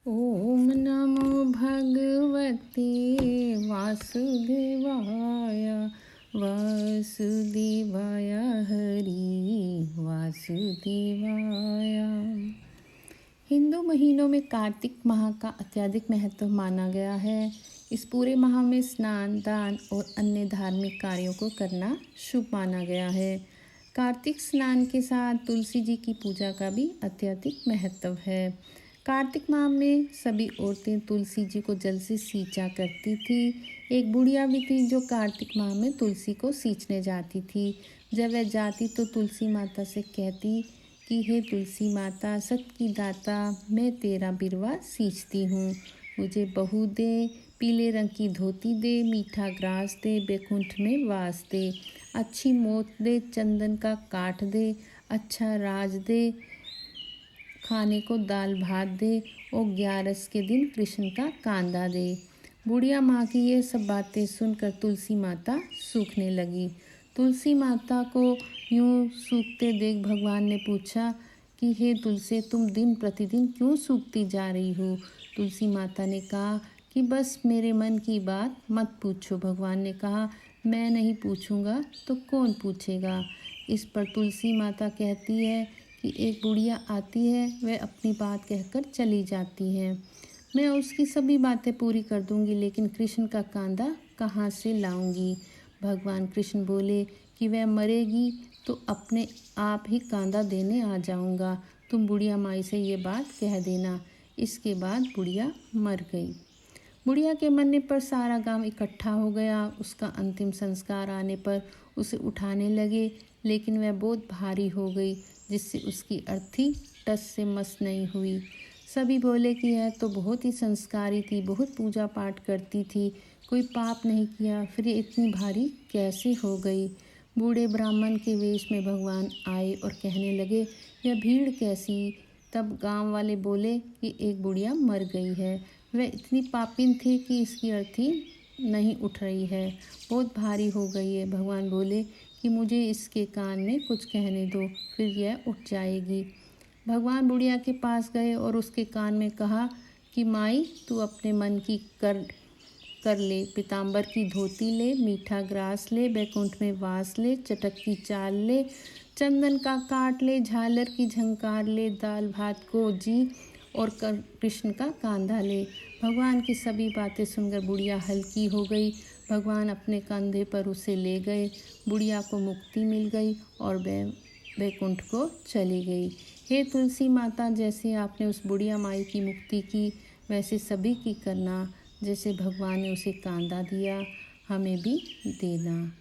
ओम नमो भगवते वासुदेवाय वासुदेवाय हरि वासुदेवाय। हिंदू महीनों में कार्तिक माह का अत्यधिक महत्व माना गया है। इस पूरे माह में स्नान, दान और अन्य धार्मिक कार्यों को करना शुभ माना गया है। कार्तिक स्नान के साथ तुलसी जी की पूजा का भी अत्यधिक महत्व है। कार्तिक माह में सभी औरतें तुलसी जी को जल से सींचा करती थी। एक बुढ़िया भी थी जो कार्तिक माह में तुलसी को सींचने जाती थी। जब वह जाती तो तुलसी माता से कहती कि हे तुलसी माता, सत की दाता, मैं तेरा बिरवा सींचती हूँ। मुझे बहू दे, पीले रंग की धोती दे, मीठा ग्रास दे, बैकुंठ में वास दे, अच्छी मौत दे, चंदन का काठ दे, अच्छा राज दे, खाने को दाल भात दे और 11 के दिन कृष्ण का कांदा दे। बुढ़िया माँ की ये सब बातें सुनकर तुलसी माता सूखने लगी। तुलसी माता को यूं सूखते देख भगवान ने पूछा कि हे तुलसी, तुम दिन प्रतिदिन क्यों सूखती जा रही हो? तुलसी माता ने कहा कि बस मेरे मन की बात मत पूछो। भगवान ने कहा, मैं नहीं पूछूंगा तो कौन पूछेगा? इस पर तुलसी माता कहती है कि एक बुढ़िया आती है, वह अपनी बात कहकर चली जाती है। मैं उसकी सभी बातें पूरी कर दूंगी, लेकिन कृष्ण का कांदा कहाँ से लाऊंगी? भगवान कृष्ण बोले कि वह मरेगी तो अपने आप ही कांदा देने आ जाऊंगा। तुम बुढ़िया माई से ये बात कह देना। इसके बाद बुढ़िया मर गई। बुढ़िया के मरने पर सारा गांव इकट्ठा हो गया। उसका अंतिम संस्कार आने पर उसे उठाने लगे, लेकिन वह बहुत भारी हो गई, जिससे उसकी अर्थी टस से मस नहीं हुई। सभी बोले कि यह तो बहुत ही संस्कारी थी, बहुत पूजा पाठ करती थी, कोई पाप नहीं किया, फिर ये इतनी भारी कैसे हो गई? बूढ़े ब्राह्मण के वेश में भगवान आए और कहने लगे, यह भीड़ कैसी? तब गांव वाले बोले कि एक बुढ़िया मर गई है। वह इतनी पापिन थी कि इसकी अर्थी नहीं उठ रही है, बहुत भारी हो गई है। भगवान बोले कि मुझे इसके कान में कुछ कहने दो, फिर यह उठ जाएगी। भगवान बुढ़िया के पास गए और उसके कान में कहा कि माई, तू अपने मन की कर ले, पीताम्बर की धोती ले, मीठा ग्रास ले, बैकुंठ में वास ले, चटक की चाल ले, चंदन का काट ले, झालर की झंकार ले, दाल भात को जी और कृष्ण का कांधा ले। भगवान की सभी बातें सुनकर बुढ़िया हल्की हो गई। भगवान अपने कंधे पर उसे ले गए। बुढ़िया को मुक्ति मिल गई और बैकुंठ को चली गई। हे तुलसी माता, जैसे आपने उस बुढ़िया माई की मुक्ति की, वैसे सभी की करना। जैसे भगवान ने उसे कांदा दिया, हमें भी देना।